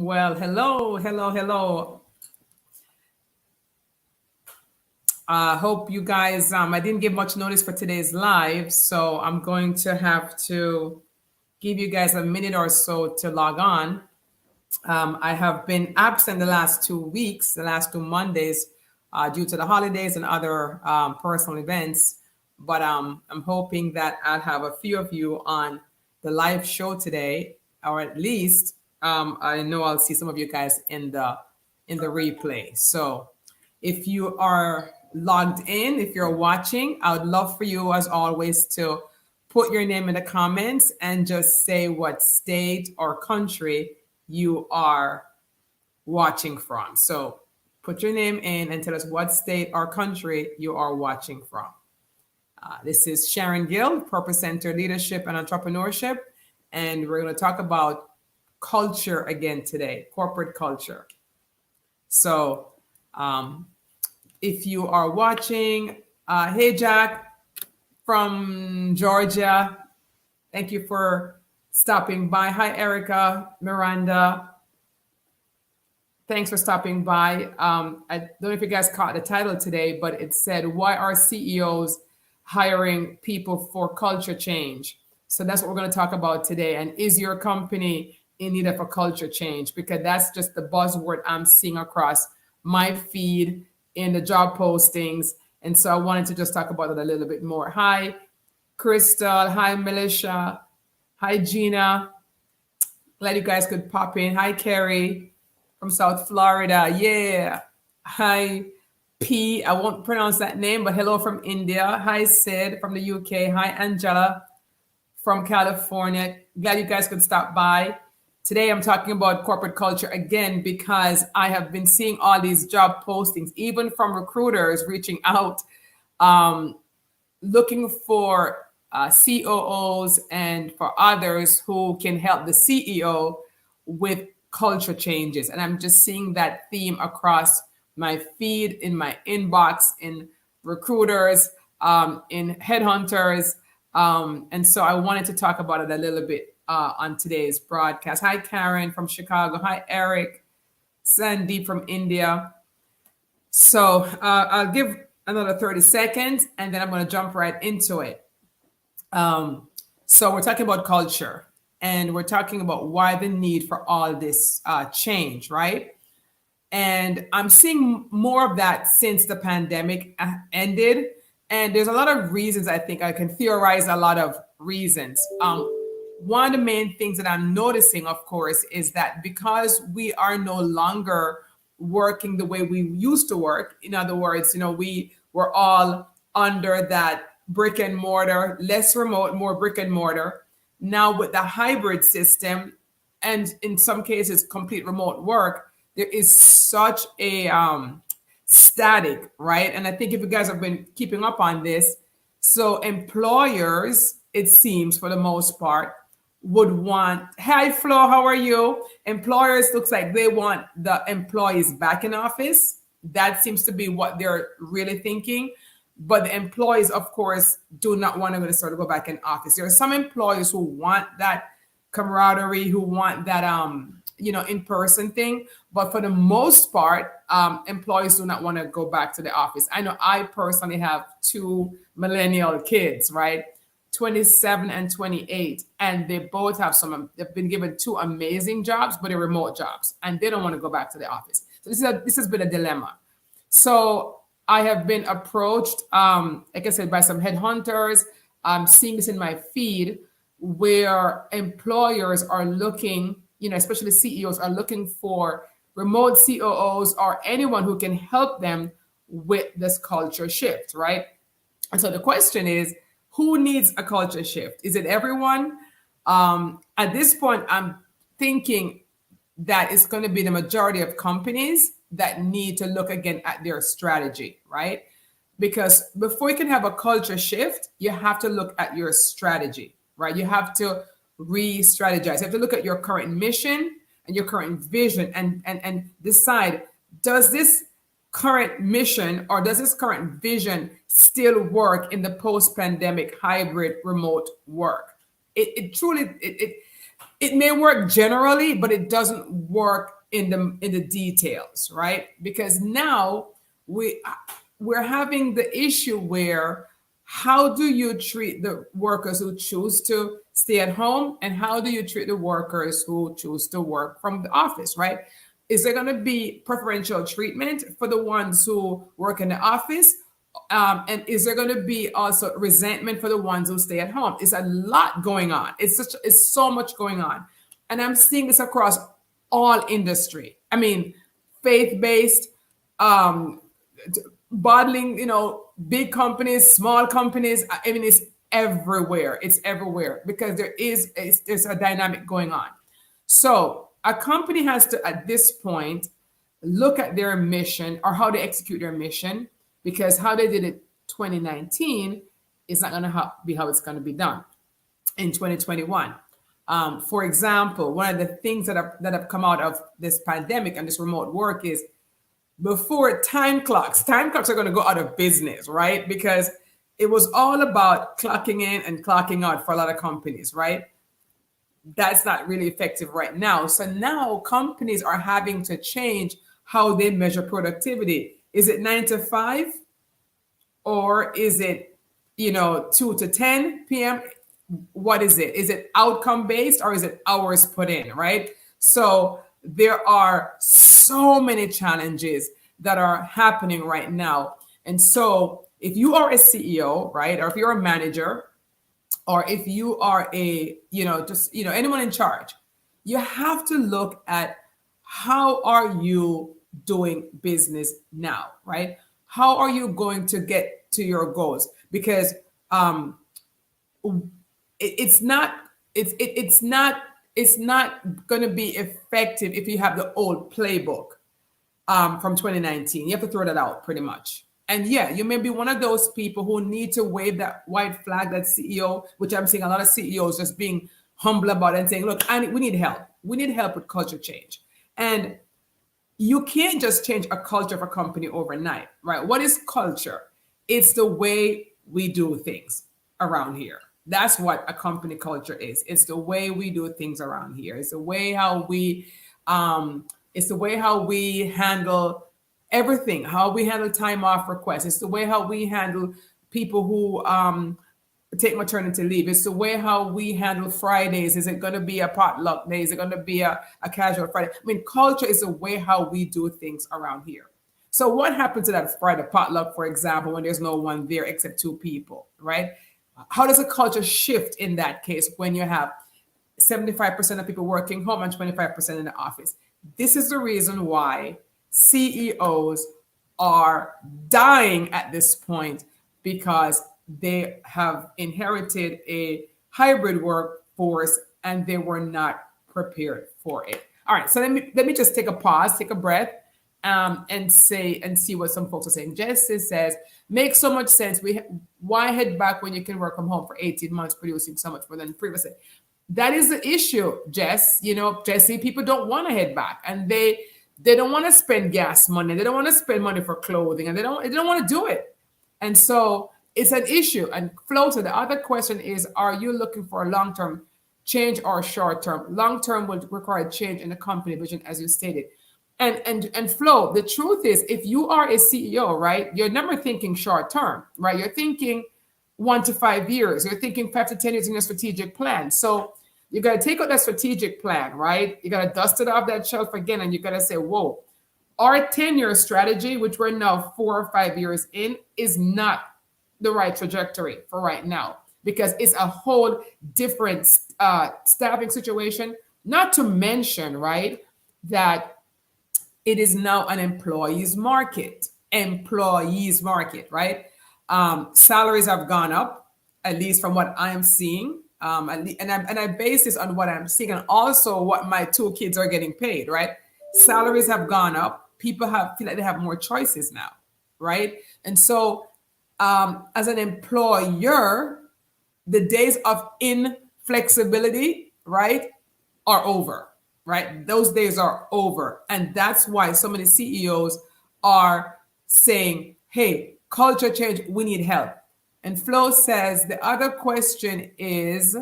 Well, hello, hello, hello. Hope you guys. I didn't give much notice for today's live, so I'm going to have to give you guys a minute or so to log on. I have been absent the last 2 weeks, the last 2 Mondays, due to the holidays and other personal events. But I'm hoping that I'll have a few of you on the live show today, or at least I know I'll see some of you guys in the replay. So if you are logged in, if you're watching, I would love for you, as always, to put your name in the comments and just say what state or country you are watching from. So put your name in and tell us what state or country you are watching from. This is Sharon Gill, Purpose Center Leadership and Entrepreneurship, and we're going to talk about culture again today, corporate culture. So if you are watching, hey Jack from Georgia, thank you for stopping by. Hi Erica, Miranda, thanks for stopping by. I don't know if you guys caught the title today, but it said, "Why are CEOs hiring people for culture change?" So that's what we're going to talk about today. And is your company in need of a culture change? Because that's just the buzzword I'm seeing across my feed in the job postings. And so I wanted to just talk about it a little bit more. Hi, Crystal. Hi, Militia. Hi, Gina. Glad you guys could pop in. Hi, Carrie from South Florida. Yeah. Hi, P. I won't pronounce that name, but hello from India. Hi, Sid from the UK. Hi, Angela from California. Glad you guys could stop by. Today, I'm talking about corporate culture again because I have been seeing all these job postings, even from recruiters reaching out, looking for COOs and for others who can help the CEO with culture changes. And I'm just seeing that theme across my feed, in my inbox, in recruiters, in headhunters. And so I wanted to talk about it a little bit on today's broadcast. Hi, Karen from Chicago. Hi, Eric. Sandeep from India. So I'll give another 30 seconds and then I'm going to jump right into it. So we're talking about culture and we're talking about why the need for all this change, right? And I'm seeing more of that since the pandemic ended. And there's a lot of reasons. I think I can theorize a lot of reasons. One of the main things that I'm noticing, of course, is that because we are no longer working the way we used to work, in other words, we were all under that brick and mortar, less remote, more brick and mortar. Now with the hybrid system, and in some cases, complete remote work, there is such a static, right? And I think if you guys have been keeping up on this, so employers, it seems for the most part, would want, hi Flo, how are you? Employers looks like they want the employees back in office. That seems to be what they're really thinking. But the employees, of course, do not want to sort of go back in office. There are some employees who want that camaraderie, who want that in-person thing. But for the most part, employees do not want to go back to the office. I know I personally have two millennial kids, right? 27 and 28, and they both have they've been given two amazing jobs, but they're remote jobs, and they don't want to go back to the office. So this has been a dilemma. So I have been approached, like I said, by some headhunters. I'm seeing this in my feed where employers are looking, especially CEOs are looking for remote COOs or anyone who can help them with this culture shift, right? And so the question is, who needs a culture shift? Is it everyone? At this point, I'm thinking that it's going to be the majority of companies that need to look again at their strategy, right? Because before you can have a culture shift, you have to look at your strategy, right? You have to re-strategize. You have to look at your current mission and your current vision and decide, does this current mission or does this current vision still work in the post-pandemic hybrid remote work? It truly It may work generally, but it doesn't work in the details, right? Because now we we're having the issue where how do you treat the workers who choose to stay at home, and how do you treat the workers who choose to work from the office, right? Is there going to be preferential treatment for the ones who work in the office? And is there going to be also resentment for the ones who stay at home? It's a lot going on. It's so much going on, and I'm seeing this across all industry. I mean, faith-based, um, bottling, big companies, small companies. I mean, it's everywhere. It's everywhere because there's a dynamic going on. So a company has to, at this point, look at their mission or how they execute their mission, because how they did it 2019 is not going to be how it's going to be done in 2021. For example, one of the things that have come out of this pandemic and this remote work is, before, time clocks are going to go out of business, right? Because it was all about clocking in and clocking out for a lot of companies, right? That's not really effective right now. So now companies are having to change how they measure productivity. Is it 9 to 5, or is it 2 to 10 p.m.? What is it? Is it outcome based, or is it hours put in, right? So there are so many challenges that are happening right now. And so if you are a CEO, right, or if you're a manager, or if you are anyone in charge, you have to look at how are you doing business now, right? How are you going to get to your goals? Because it's not going to be effective if you have the old playbook from 2019. You have to throw that out pretty much. And yeah, you may be one of those people who need to wave that white flag, that CEO, which I'm seeing a lot of CEOs just being humble about it and saying, look, we need help. We need help with culture change. And you can't just change a culture of a company overnight, right? What is culture? It's the way we do things around here. That's what a company culture is. It's the way we do things around here. It's the way how we handle everything, how we handle time off requests. It's the way how we handle people who take maternity leave. It's the way how we handle Fridays. Is it going to be a potluck day? Is it going to be a casual Friday? I mean, culture is the way how we do things around here. So what happens to that Friday potluck, for example, when there's no one there except two people, right? How does a culture shift in that case when you have 75% of people working home and 25% in the office? This is the reason why CEOs are dying at this point, because they have inherited a hybrid workforce and they were not prepared for it. All right, so let me just take a pause, take a breath, and see what some folks are saying. Jesse says, makes so much sense. Why head back when you can work from home for 18 months, producing so much more than previously? That is the issue, Jess. Jesse, people don't want to head back, and they don't want to spend gas money. They don't want to spend money for clothing, and they don't want to do it. And so it's an issue. And Flo, so the other question is, are you looking for a long-term change or short-term? Long-term will require change in the company vision, as you stated. And Flo, the truth is, if you are a CEO, right, you're never thinking short-term, right? You're thinking 1 to 5 years. You're thinking 5 to 10 years in your strategic plan. So you got to take out that strategic plan, right? You got to dust it off that shelf again, and you got to say, whoa, our 10-year strategy, which we're now 4 or 5 years in, is not the right trajectory for right now, because it's a whole different staffing situation. Not to mention, right, that it is now an employees market, right? Salaries have gone up, at least from what I'm seeing. And I base this on what I'm seeing, and also what my 2 kids are getting paid, right? Salaries have gone up. People feel like they have more choices now, right? And so as an employer, the days of inflexibility, right, are over, right? Those days are over. And that's why so many CEOs are saying, hey, culture change, we need help. And Flo says the other question is,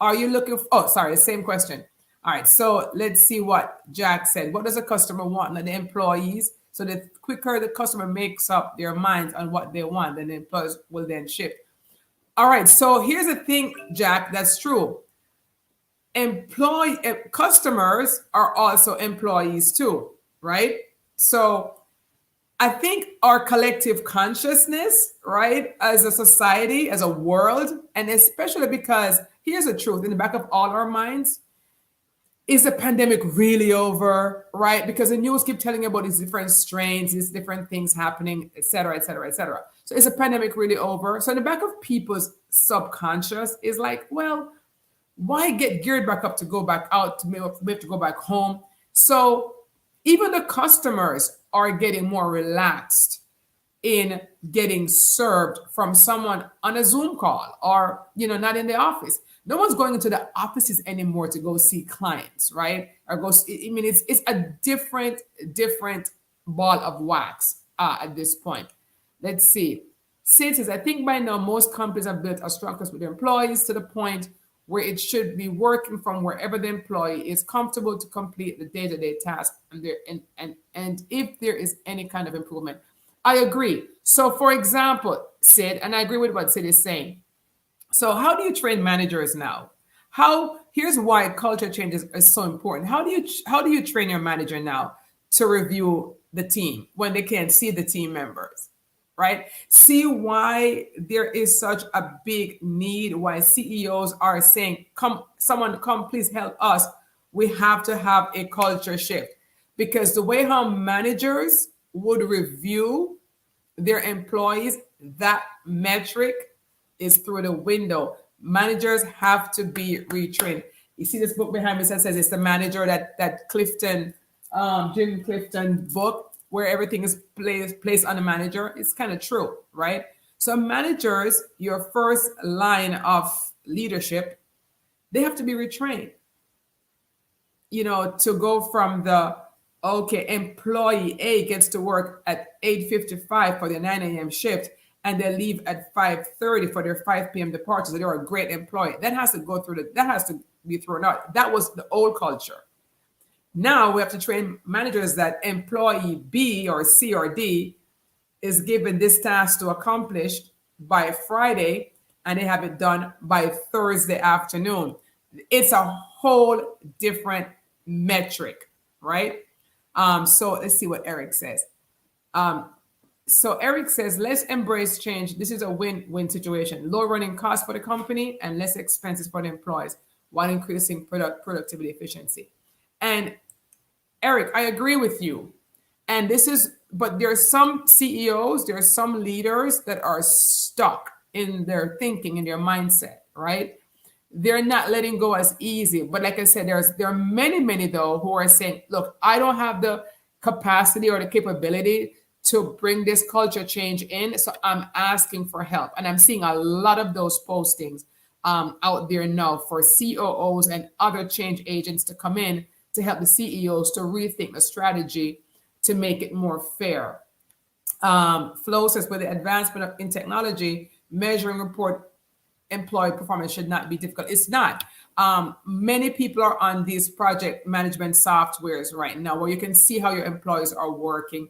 Are you looking for, oh, sorry, the same question. All right, so let's see what Jack said. What does a customer want? Like the employees. So the quicker the customer makes up their minds on what they want, then the employees will then shift. All right, so here's the thing, Jack, that's true. Customers are also employees too, right? So I think our collective consciousness, right, as a society, as a world, and especially because here's the truth in the back of all our minds, is the pandemic really over, right? Because the news keep telling you about these different strains, these different things happening, et cetera, et cetera, et cetera. So is the pandemic really over? So in the back of people's subconscious is like, well, why get geared back up to go back out to maybe to go back home? So even the customers are getting more relaxed in getting served from someone on a Zoom call or not in the office. No one's going into the offices anymore to go see clients, right? Or go. I mean, it's a different ball of wax at this point. Let's see. Sid says, I think by now most companies have built a strong trust with their employees to the point where it should be working from wherever the employee is comfortable to complete the day-to-day task, and if there is any kind of improvement. I agree. So for example, Sid, and I agree with what Sid is saying. So how do you train managers now? Here's why culture change is so important. How do you train your manager now to review the team when they can't see the team members? Right? See why there is such a big need, why CEOs are saying, come, please help us. We have to have a culture shift. Because the way how managers would review their employees, that metric is through the window. Managers have to be retrained. You see this book behind me that says it's the manager, that Clifton, Jim Clifton book, where everything is placed on the manager. It's kind of true, right? So managers, your first line of leadership, they have to be retrained. To go from employee A gets to work at 8:55 for their 9 a.m. shift, and they leave at 5:30 for their 5 p.m. departure. So they're a great employee. That has to be thrown out. That was the old culture. Now we have to train managers that employee B or C or D is given this task to accomplish by Friday, and they have it done by Thursday afternoon. It's a whole different metric, right? So let's see what Eric says. So Eric says, let's embrace change. This is a win-win situation. Low running costs for the company and less expenses for the employees while increasing productivity efficiency. And Eric, I agree with you. And but there are some CEOs, there are some leaders that are stuck in their thinking, in their mindset, right? They're not letting go as easy. But like I said, there are many, though, who are saying, look, I don't have the capacity or the capability to bring this culture change in. So I'm asking for help. And I'm seeing a lot of those postings out there now for COOs and other change agents to come in to help the CEOs to rethink the strategy to make it more fair. Flo says, with the advancement in technology, measuring report employee performance should not be difficult. It's not. Many people are on these project management softwares right now where you can see how your employees are working.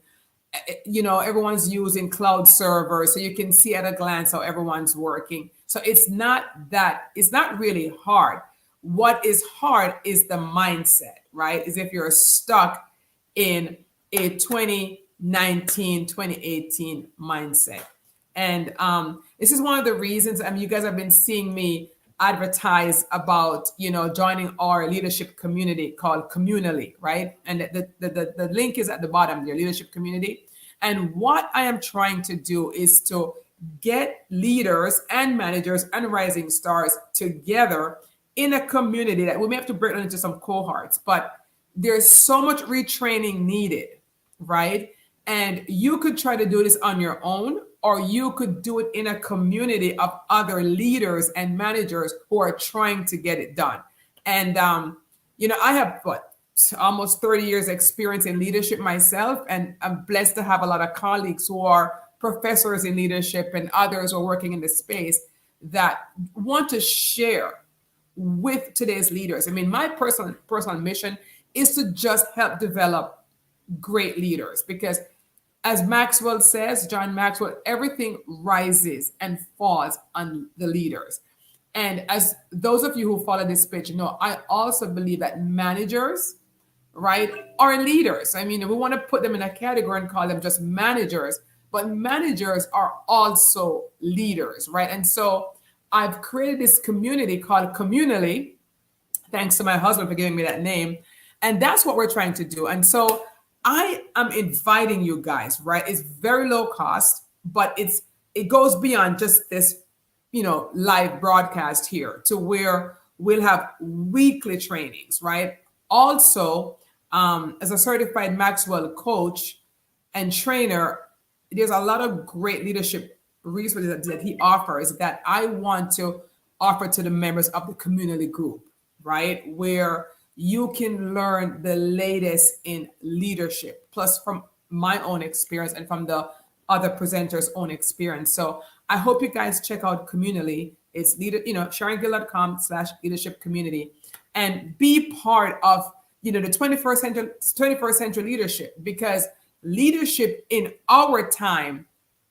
Everyone's using cloud servers, so you can see at a glance how everyone's working. So it's not really hard. What is hard is the mindset, right? Is if you're stuck in a 2019, 2018 mindset. And this is one of the reasons, you guys have been seeing me advertise about, joining our leadership community called Communally, right? And the link is at the bottom, your leadership community. And what I am trying to do is to get leaders and managers and rising stars together in a community that we may have to break down into some cohorts, but there's so much retraining needed, right? And you could try to do this on your own, or you could do it in a community of other leaders and managers who are trying to get it done. And, I have almost 30 years experience in leadership myself, and I'm blessed to have a lot of colleagues who are professors in leadership and others who are working in the space that want to share with today's leaders. I mean, my personal mission is to just help develop great leaders because as Maxwell says, John Maxwell, everything rises and falls on the leaders. And as those of you who follow this page know, I also believe that managers, right, are leaders. I mean, we want to put them in a category and call them just managers, but managers are also leaders, right? And so I've created this community called Communally, thanks to my husband for giving me that name. And that's what we're trying to do. And so I am inviting you guys, right? It's very low cost, but it goes beyond just this, live broadcast here to where we'll have weekly trainings, right? Also, as a certified Maxwell coach and trainer, there's a lot of great leadership resources that he offers that I want to offer to the members of the community group, right? Where you can learn the latest in leadership, plus from my own experience and from the other presenters' own experience. So I hope you guys check out Communally. It's SharonGill.com/leadership community and be part of the 21st century leadership, because leadership in our time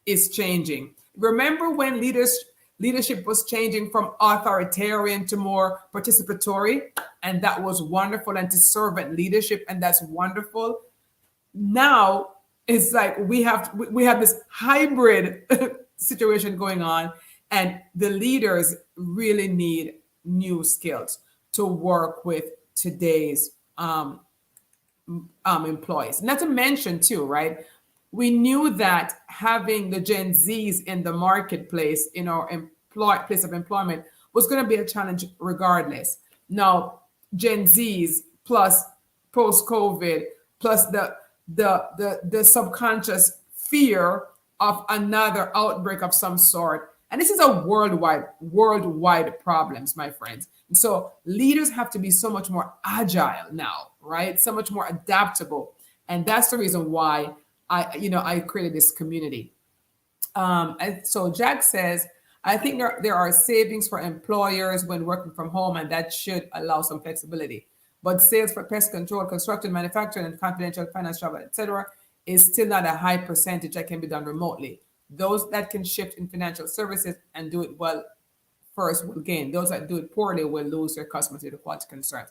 is changing. Remember when leadership was changing from authoritarian to more participatory, and that was wonderful, and to servant leadership, and that's wonderful. Now it's like we have this hybrid situation going on, and the leaders really need new skills to work with today's employees. Not to mention too, right? We knew that having the Gen Zs in the marketplace in our place of employment was going to be a challenge regardless. Now, Gen Zs plus post-COVID plus the subconscious fear of another outbreak of some sort. And this is a worldwide problems, my friends. And so leaders have to be so much more agile now, right? So much more adaptable. And that's the reason why I created this community. And so Jack says, I think there are savings for employers when working from home, and that should allow some flexibility. But sales for pest control, construction, manufacturing, and confidential finance, travel, etc., is still not a high percentage that can be done remotely. Those that can shift in financial services and do it well first will gain. Those that do it poorly will lose their customers due to quality concerns.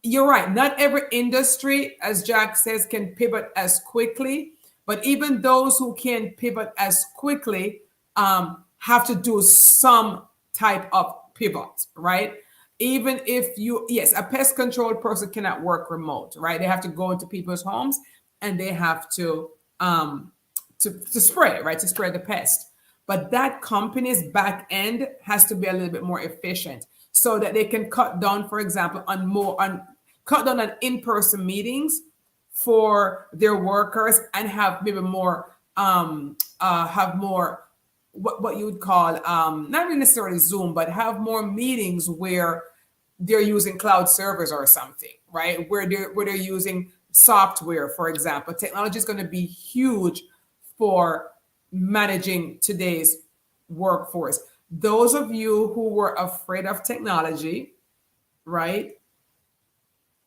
You're right. Not every industry, as Jack says, can pivot as quickly. But even those who can pivot as quickly have to do some type of pivot, right? Even if yes, a pest control person cannot work remote, right? They have to go into people's homes and they have to spray, right? To spray the pest. But that company's back end has to be a little bit more efficient so that they can cut down, for example, cut down on in-person meetings for their workers and have maybe more what you would call not really necessarily Zoom, but have more meetings where they're using cloud servers or something, right? Where they're using software, for example. Technology is going to be huge for managing today's workforce. Those of you who were afraid of technology, right?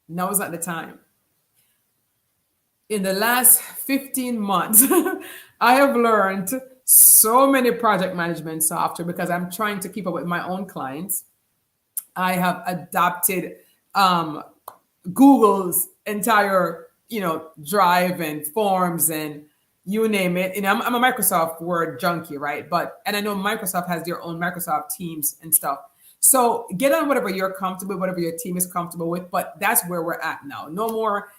Now is not the time. In the last 15 months, I have learned so many project management software because I'm trying to keep up with my own clients. I have adopted Google's entire, Drive and Forms and you name it. I'm a Microsoft Word junkie, right? And I know Microsoft has their own Microsoft Teams and stuff. So get on whatever you're comfortable, whatever your team is comfortable with. But that's where we're at now. No more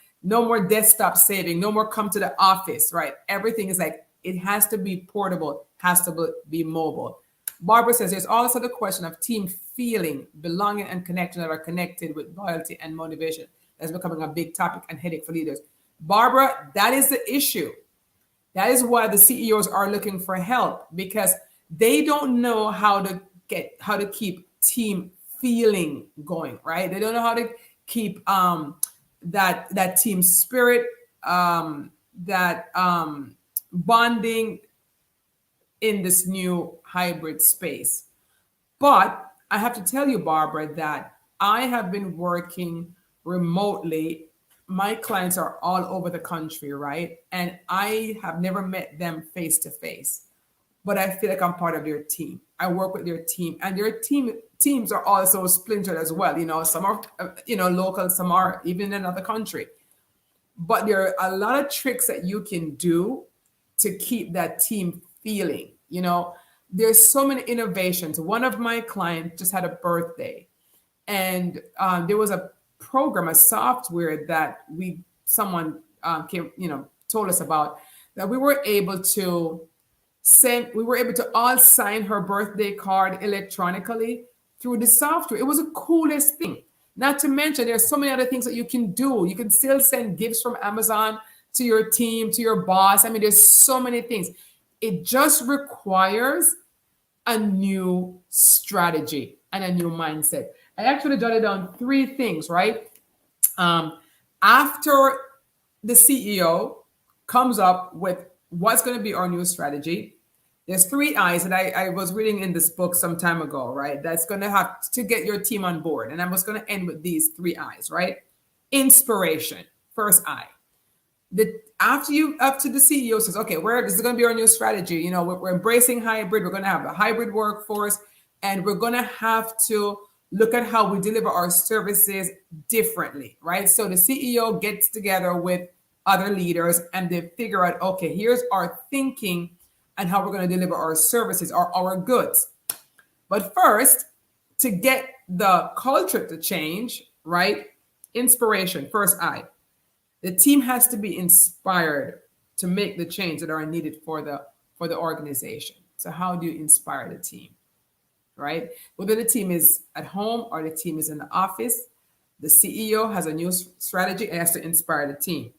desktop saving. No more come to the office, right? Everything is like, it has to be portable, has to be mobile. Barbara says there's also the question of team feeling, belonging, and connection that are connected with loyalty and motivation. That's becoming a big topic and headache for leaders. Barbara, that is the issue. That is why the CEOs are looking for help, because they don't know how to keep team feeling going, right? They don't know how to keep that team spirit, bonding in this new hybrid space. But I have to tell you, Barbara, that I have been working remotely. My clients are all over the country, right? And I have never met them face to face, but I feel like I'm part of their team. I work with their team, and their teams are also splintered as well. Some are local, some are even in another country. But there are a lot of tricks that you can do to keep that team feeling. There's so many innovations. One of my clients just had a birthday, and there was a program, a software that someone came, told us about, that we were able to all sign her birthday card electronically through the software. It was the coolest thing. Not to mention, there's so many other things that you can do. You can still send gifts from Amazon to your team, to your boss. I mean, there's so many things. It just requires a new strategy and a new mindset. I actually jotted down three things, right? After the CEO comes up with what's going to be our new strategy, there's three I's that I was reading in this book some time ago, right? That's going to have to get your team on board. And I was going to end with these three I's, right? Inspiration, first I. After the CEO says, okay, this is going to be our new strategy. We're embracing hybrid. We're going to have a hybrid workforce, and we're going to have to look at how we deliver our services differently, right? So the CEO gets together with other leaders and they figure out, okay, here's our thinking and how we're going to deliver our services or our goods. But first, to get the culture to change, right? Inspiration, first I. The team has to be inspired to make the change that are needed for the organization. So how do you inspire the team? Right? Whether the team is at home or the team is in the office, the CEO has a new strategy and has to inspire the team.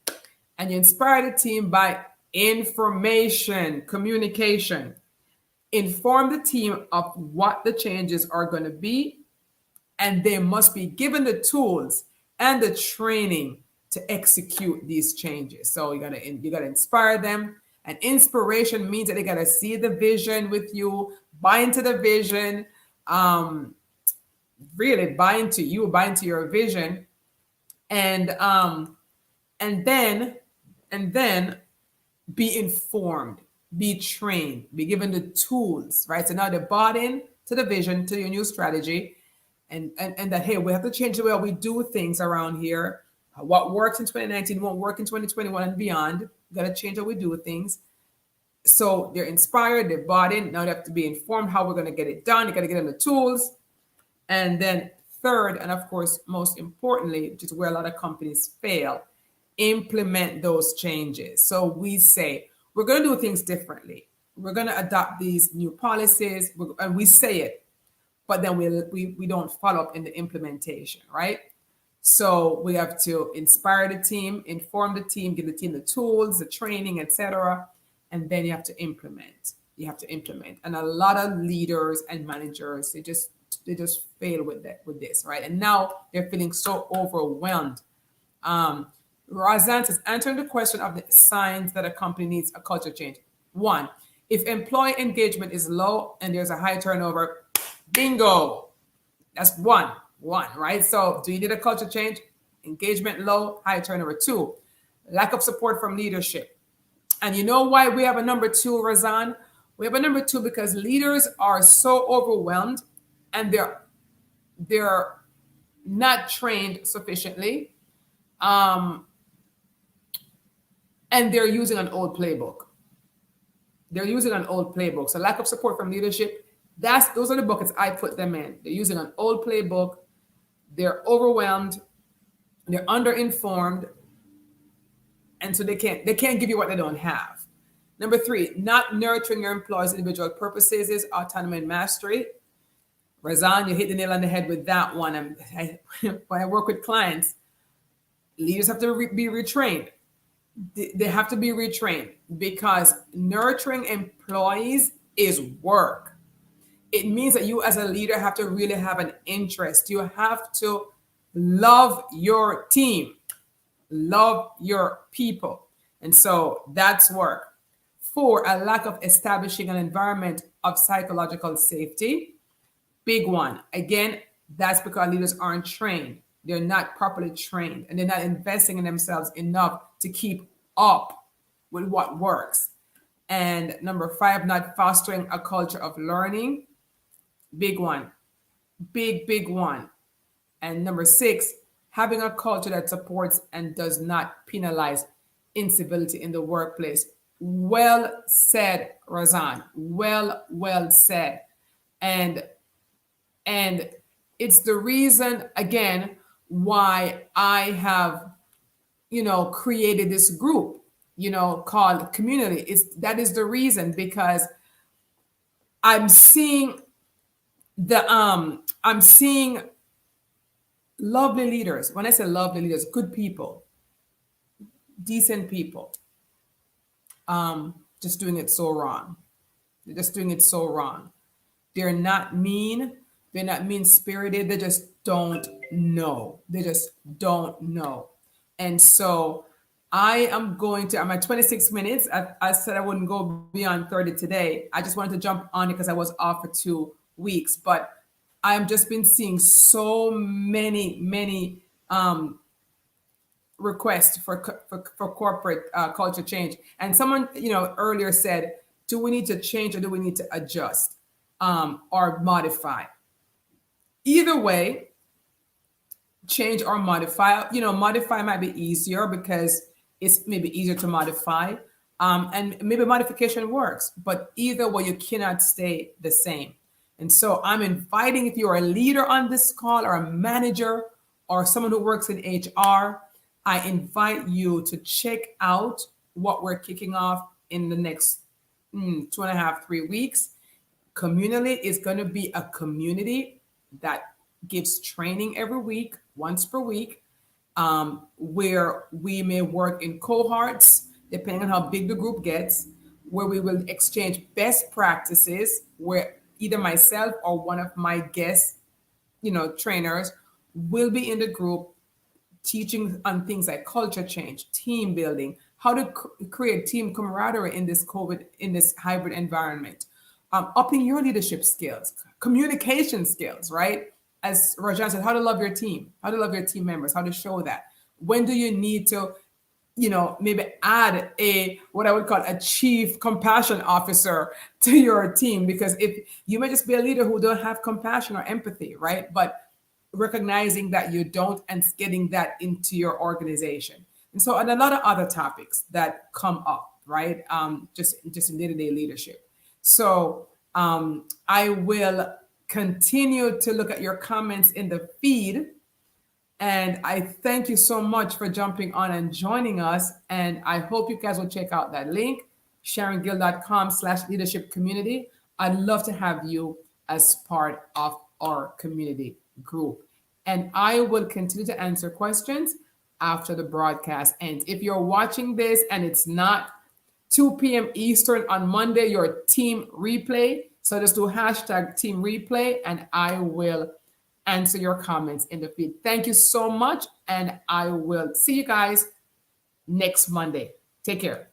And you inspire the team by information, communication. Inform the team of what the changes are going to be, and they must be given the tools and the training to execute these changes. So you gotta inspire them. And inspiration means that they gotta see the vision with you, buy into the vision, really buy into your vision, and then be informed, be trained, be given the tools, right? So now they're bought in to the vision, to your new strategy, and that, hey, we have to change the way we do things around here. What works in 2019 won't work in 2021 and beyond. We got to change how we do things. So they're inspired, they're bought in. Now they have to be informed how we're going to get it done. You got to get them the tools. And then third, and of course, most importantly, which is where a lot of companies fail, implement those changes. So we say, we're going to do things differently. We're going to adopt these new policies, and we say it, but then we don't follow up in the implementation, right? So we have to inspire the team, inform the team, give the team the tools, the training, etc. And then you have to implement. And a lot of leaders and managers, they just fail with this, right? And now they're feeling so overwhelmed. Razan says, answering the question of the signs that a company needs a culture change. One, if employee engagement is low and there's a high turnover, bingo. That's one, right? So do you need a culture change? Engagement low, high turnover. Two, lack of support from leadership. And you know why we have a number two, Razan? We have a number two because leaders are so overwhelmed and they're not trained sufficiently. And they're using an old playbook. So lack of support from leadership, those are the buckets I put them in. They're using an old playbook. They're overwhelmed. They're underinformed. And so they can't give you what they don't have. Number three, not nurturing your employees' individual purposes is autonomy and mastery. Razan, you hit the nail on the head with that one. When I work with clients, leaders have to be retrained. They have to be retrained because nurturing employees is work. It means that you as a leader have to really have an interest. You have to love your team, love your people. And so that's work. Four, a lack of establishing an environment of psychological safety. Big one. Again, that's because leaders aren't trained. They're not properly trained and they're not investing in themselves enough to keep up with what works. And number five, not fostering a culture of learning. Big one. Big one. And number six, having a culture that supports and does not penalize incivility in the workplace. Well said, Razan. Well said. And and it's the reason again why I have, created this group, called community. That is the reason because I'm seeing I'm seeing lovely leaders. When I say lovely leaders, good people, decent people, just doing it so wrong. They're just doing it so wrong. They're not mean. They're not mean spirited. They just don't know. They just don't know. And so I'm at 26 minutes. I said I wouldn't go beyond 30 today. I just wanted to jump on it because I was off for 2 weeks. But I've just been seeing so many requests for corporate culture change. And someone, earlier said, do we need to change or do we need to adjust or modify? Either way, change or modify. Modify might be easier because it's maybe easier to modify. And maybe modification works, but either way, you cannot stay the same. And so I'm inviting, if you're a leader on this call or a manager or someone who works in HR, I invite you to check out what we're kicking off in the next 2.5, 3 weeks. Community is going to be a community that gives training every week, once per week, where we may work in cohorts, depending on how big the group gets, where we will exchange best practices, where either myself or one of my guest, trainers will be in the group teaching on things like culture change, team building, how to create team camaraderie in this hybrid environment, upping your leadership skills, communication skills, right? As Rajan said, how to love your team, how to love your team members, how to show that. When do you need to, maybe add what I would call a chief compassion officer to your team? Because if you may just be a leader who don't have compassion or empathy, right? But recognizing that you don't and getting that into your organization. And so, and a lot of other topics that come up, right? Just in day-to-day leadership. So I will continue to look at your comments in the feed. And I thank you so much for jumping on and joining us. And I hope you guys will check out that link, SharonGill.com/leadership community. I'd love to have you as part of our community group. And I will continue to answer questions after the broadcast ends. If you're watching this and it's not 2 p.m. Eastern on Monday, your team replay. So just do hashtag team replay and I will answer your comments in the feed. Thank you so much. And I will see you guys next Monday. Take care.